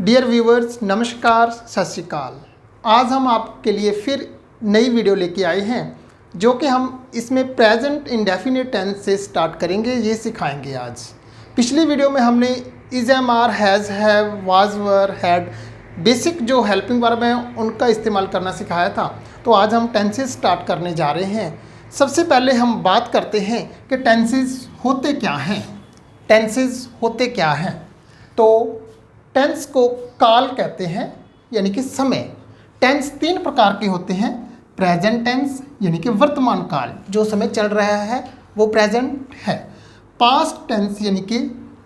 Dear viewers, नमस्कार, सत श्री अकाल। आज हम आपके लिए फिर नई वीडियो लेके आए हैं जो कि हम इसमें प्रेजेंट इंडेफिनिट टेंस से स्टार्ट करेंगे, ये सिखाएंगे आज। पिछली वीडियो में हमने is, am, are, has, have, was, were, had basic जो हेल्पिंग वर्ब हैं उनका इस्तेमाल करना सिखाया था। तो आज हम टेंसेस स्टार्ट करने जा रहे हैं। सबसे पहले हम बात करते हैं कि टेंसेस होते क्या हैं। टेंसेस होते क्या हैं? तो टेंस को काल कहते हैं, यानी कि समय। टेंस तीन प्रकार के होते हैं। प्रेजेंट टेंस यानी कि वर्तमान काल, जो समय चल रहा है वो प्रेजेंट है। पास्ट टेंस यानी कि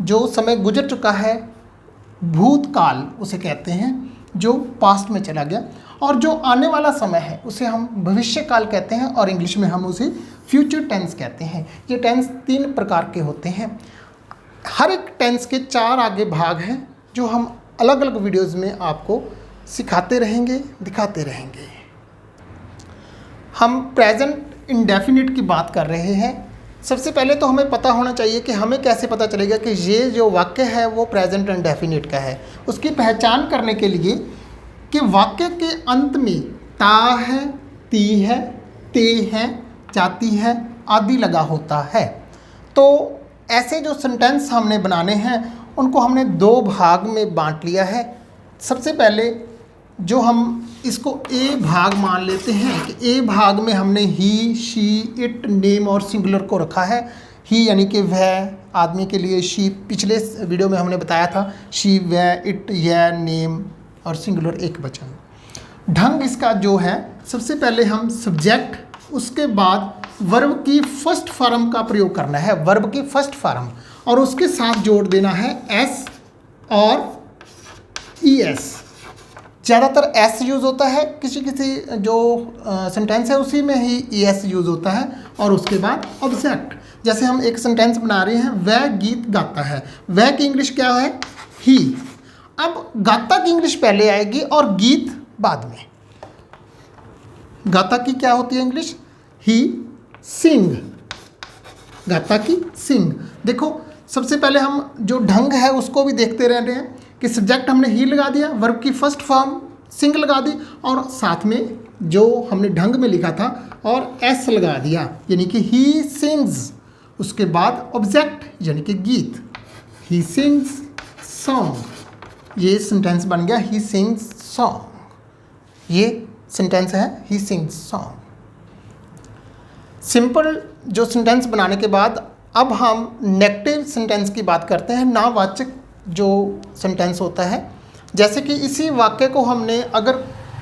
जो समय गुजर चुका है, भूतकाल उसे कहते हैं, जो पास्ट में चला गया। और जो आने वाला समय है उसे हम भविष्य काल कहते हैं, और इंग्लिश में हम उसे फ्यूचर टेंस कहते हैं। ये टेंस तीन प्रकार के होते हैं। हर एक टेंस के चार आगे भाग हैं जो हम अलग अलग वीडियोज़ में आपको सिखाते रहेंगे, दिखाते रहेंगे। हम प्रेजेंट इंडेफिनिट की बात कर रहे हैं। सबसे पहले तो हमें पता होना चाहिए कि हमें कैसे पता चलेगा कि ये जो वाक्य है वो प्रेजेंट इंडेफिनिट का है। उसकी पहचान करने के लिए कि वाक्य के अंत में ता है, ती है, ते है, जाती है आदि लगा होता है। तो ऐसे जो सेंटेंस हमने बनाने हैं उनको हमने दो भाग में बांट लिया है। सबसे पहले जो हम इसको ए भाग मान लेते हैं कि ए भाग में हमने ही, शी, इट, नेम और सिंगुलर को रखा है। ही यानी कि वह आदमी के लिए, शी पिछले वीडियो में हमने बताया था, शी, वह, इट, यह, नेम और सिंगुलर एक वचन। ढंग इसका जो है, सबसे पहले हम सब्जेक्ट, उसके बाद वर्ब की फर्स्ट फॉर्म का प्रयोग करना है, वर्ब की फर्स्ट फॉर्म, और उसके साथ जोड़ देना है एस और ई एस। ज़्यादातर एस यूज़ होता है, किसी किसी जो सेंटेंस है उसी में ही ई एस यूज़ होता है। और उसके बाद ऑब्जेक्ट। जैसे हम एक सेंटेंस बना रहे हैं, वह गीत गाता है, वह की इंग्लिश क्या है? ही। अब गाता की इंग्लिश पहले आएगी और गीत बाद में। गाता की क्या होती है इंग्लिश? ही सिंग। गाता की सिंग। देखो, सबसे पहले हम जो ढंग है उसको भी देखते रह रहे हैं कि सब्जेक्ट हमने ही लगा दिया, वर्ब की फर्स्ट फॉर्म सिंग लगा दी, और साथ में जो हमने ढंग में लिखा था और एस लगा दिया, यानी कि ही सिंग्स। उसके बाद ऑब्जेक्ट यानी कि गीत, ही सिंग्स सॉन्ग। ये सेंटेंस बन गया ही सिंग्स सॉन्ग। ये सेंटेंस है ही सिंग्स सॉन्ग। सिंपल जो सेंटेंस बनाने के बाद अब हम नेगेटिव सेंटेंस की बात करते हैं, नावाचक जो सेंटेंस होता है। जैसे कि इसी वाक्य को हमने अगर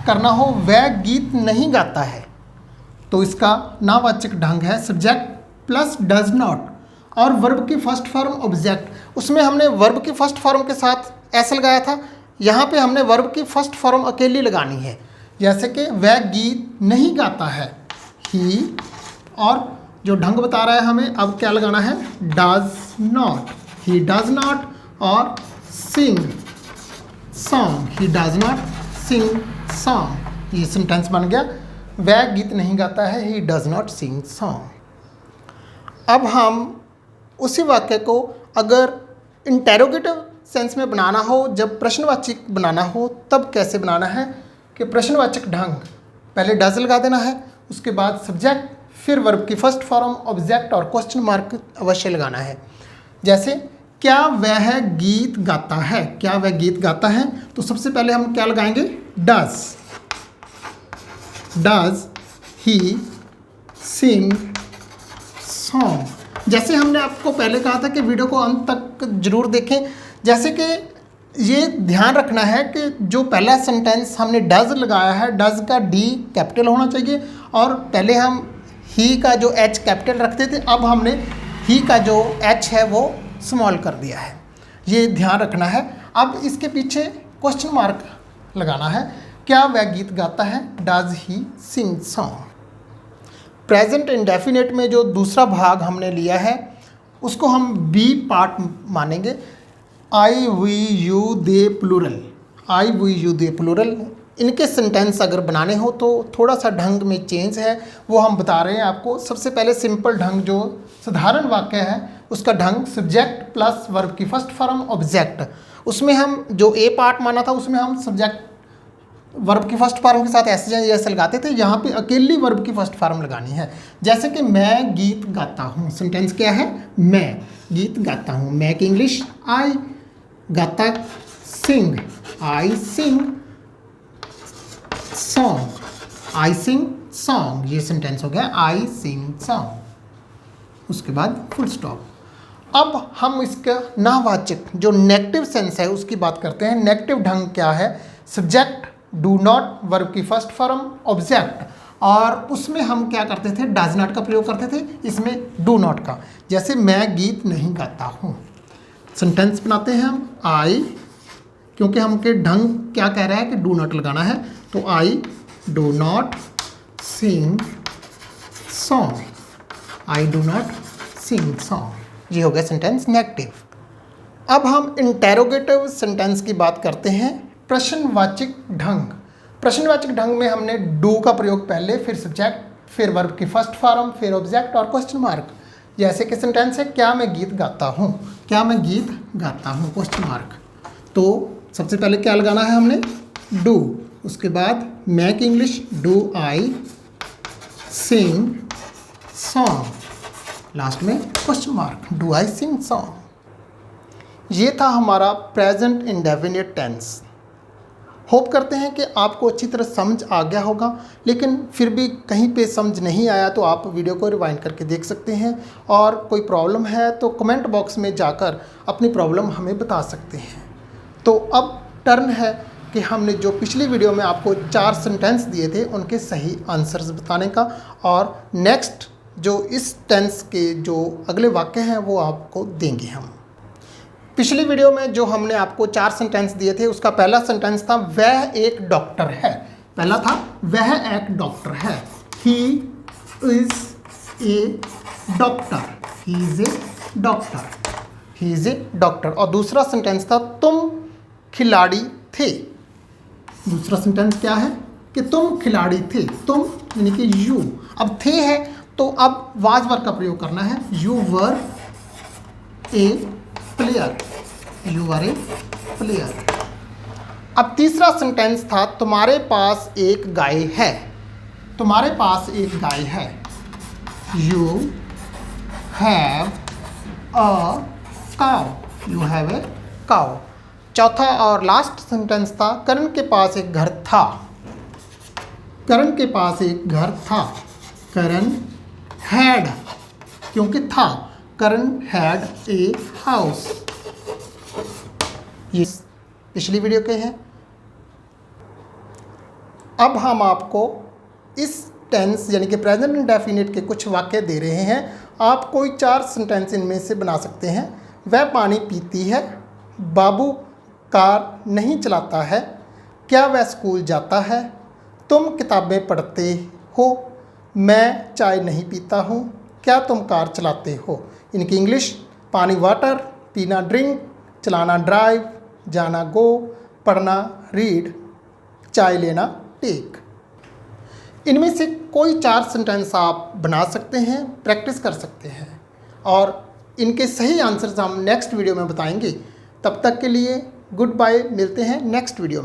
करना हो, वह गीत नहीं गाता है, तो इसका नावाचक ढंग है सब्जेक्ट प्लस डज नॉट और वर्ब की फर्स्ट फॉर्म ऑब्जेक्ट। उसमें हमने वर्ब की फर्स्ट फॉर्म के साथ एस लगाया था, यहाँ पे हमने वर्ब की फर्स्ट फॉर्म अकेली लगानी है। जैसे कि वह गीत नहीं गाता है, ही, और जो ढंग बता रहा है हमें अब क्या लगाना है, does not. He does not और sing song, he does not sing song. ये सेंटेंस बन गया, वह गीत नहीं गाता है, he does not sing song. अब हम उसी वाक्य को अगर इंटेरोगेटिव सेंस में बनाना हो, जब प्रश्नवाचक बनाना हो, तब कैसे बनाना है कि प्रश्नवाचक ढंग, पहले डज लगा देना है, उसके बाद सब्जेक्ट, फिर वर्ब की फर्स्ट फॉर्म ऑब्जेक्ट और क्वेश्चन मार्क अवश्य लगाना है। जैसे क्या वह गीत गाता है, क्या वह गीत गाता है, तो सबसे पहले हम क्या लगाएंगे, does. Does he sing song. जैसे हमने आपको पहले कहा था कि वीडियो को अंत तक जरूर देखें। जैसे कि ये ध्यान रखना है कि जो पहला सेंटेंस हमने डज लगाया है, डज का डी कैपिटल होना चाहिए, और पहले हम ही का जो एच कैपिटल रखते थे, अब हमने ही का जो एच है वो स्मॉल कर दिया है। ये ध्यान रखना है। अब इसके पीछे क्वेश्चन मार्क लगाना है, क्या वह गीत गाता है, does he sing song. Present indefinite में जो दूसरा भाग हमने लिया है उसको हम बी पार्ट मानेंगे। I, we, you, they plural. I, we, you, they plural, इनके सेंटेंस अगर बनाने हो तो थोड़ा सा ढंग में चेंज है, वो हम बता रहे हैं आपको। सबसे पहले सिंपल ढंग जो साधारण वाक्य है उसका ढंग सब्जेक्ट प्लस वर्ब की फर्स्ट फॉर्म ऑब्जेक्ट, उसमें हम जो ए पार्ट माना था उसमें हम सब्जेक्ट वर्ब की फर्स्ट फॉर्म के साथ ऐसे या ऐसे लगाते थे। यहाँ पे अकेली वर्ब की फर्स्ट फॉर्म लगानी है। जैसे कि मैं गीत गाता हूँ, सेंटेंस क्या है? मैं गीत गाता हूँ। मैं की इंग्लिश आई, गाता सिंग, आई सिंग सॉन्ग, आई सिंग सॉन्ग, ये सेंटेंस हो गया आई सिंग सॉन्ग। उसके बाद फुल स्टॉप। अब हम इसका नावाचक जो नेगेटिव सेंस है उसकी बात करते हैं। नेगेटिव ढंग क्या है? सब्जेक्ट, डू नॉट, वर्ब की फर्स्ट फॉर्म, ऑब्जेक्ट, और उसमें हम क्या करते थे? डज नॉट का प्रयोग करते थे, इसमें डू नॉट का। जैसे मैं गीत नहीं गाता हूँ, सेंटेंस बनाते हैं हम आई, क्योंकि हमके ढंग क्या कह रहा है कि डू नॉट लगाना है, तो I do not sing song, I do not sing song. ये हो गया सेंटेंस नेगेटिव। अब हम इंटेरोगेटिव सेंटेंस की बात करते हैं। प्रश्नवाचक ढंग। प्रश्नवाचक ढंग में हमने डू का प्रयोग पहले, फिर सब्जेक्ट, फिर वर्ब की फर्स्ट फॉर्म, फिर ऑब्जेक्ट और क्वेश्चन मार्क। जैसे कि सेंटेंस है क्या मैं गीत गाता हूँ, क्या मैं गीत गाता हूँ, क्वेश्चन मार्क। तो सबसे पहले क्या लगाना है हमने? डू। उसके बाद मैं की English do I sing song, last में question mark, do I sing song. ये था हमारा प्रेजेंट इंडेफिनिट टेंस। होप करते हैं कि आपको अच्छी तरह समझ आ गया होगा, लेकिन फिर भी कहीं पे समझ नहीं आया तो आप वीडियो को रिवाइंड करके देख सकते हैं, और कोई प्रॉब्लम है तो कमेंट बॉक्स में जाकर अपनी प्रॉब्लम हमें बता सकते हैं। तो अब टर्न है कि हमने जो पिछली वीडियो में आपको 4 सेंटेंस दिए थे उनके सही आंसर्स बताने का, और नेक्स्ट जो इस टेंस के जो अगले वाक्य हैं वो आपको देंगे हम। पिछली वीडियो में जो हमने आपको 4 सेंटेंस दिए थे उसका पहला सेंटेंस था वह एक डॉक्टर है। पहला था वह एक डॉक्टर है, he is a doctor, he is a doctor, he is a doctor. और दूसरा सेंटेंस था तुम खिलाड़ी थे। दूसरा सेंटेंस क्या है कि तुम खिलाड़ी थे, तुम यानी कि यू। अब थे है तो अब वाज वर्ब का प्रयोग करना है, you were a player, you are a player. अब तीसरा सेंटेंस था तुम्हारे पास एक गाय है, तुम्हारे पास एक गाय है, you have a cow, you have a cow. चौथा और लास्ट सेंटेंस था करण के पास एक घर था, करण के पास एक घर था, करण हैड, क्योंकि था, करण हैड ए हाउस। ये पिछली वीडियो के हैं। अब हम आपको इस टेंस यानी कि प्रेजेंट इंडेफिनिट के कुछ वाक्य दे रहे हैं। आप कोई 4 सेंटेंस इनमें से बना सकते हैं। वह पानी पीती है, बाबू कार नहीं चलाता है, क्या वह स्कूल जाता है, तुम किताबें पढ़ते हो, मैं चाय नहीं पीता हूँ, क्या तुम कार चलाते हो। इनकी इंग्लिश पानी वाटर, पीना ड्रिंक, चलाना ड्राइव, जाना गो, पढ़ना रीड, चाय लेना टेक। इनमें से कोई 4 सेंटेंस आप बना सकते हैं, प्रैक्टिस कर सकते हैं, और इनके सही आंसर्स हम नेक्स्ट वीडियो में बताएंगे। तब तक के लिए गुड बाय, मिलते हैं नेक्स्ट वीडियो में।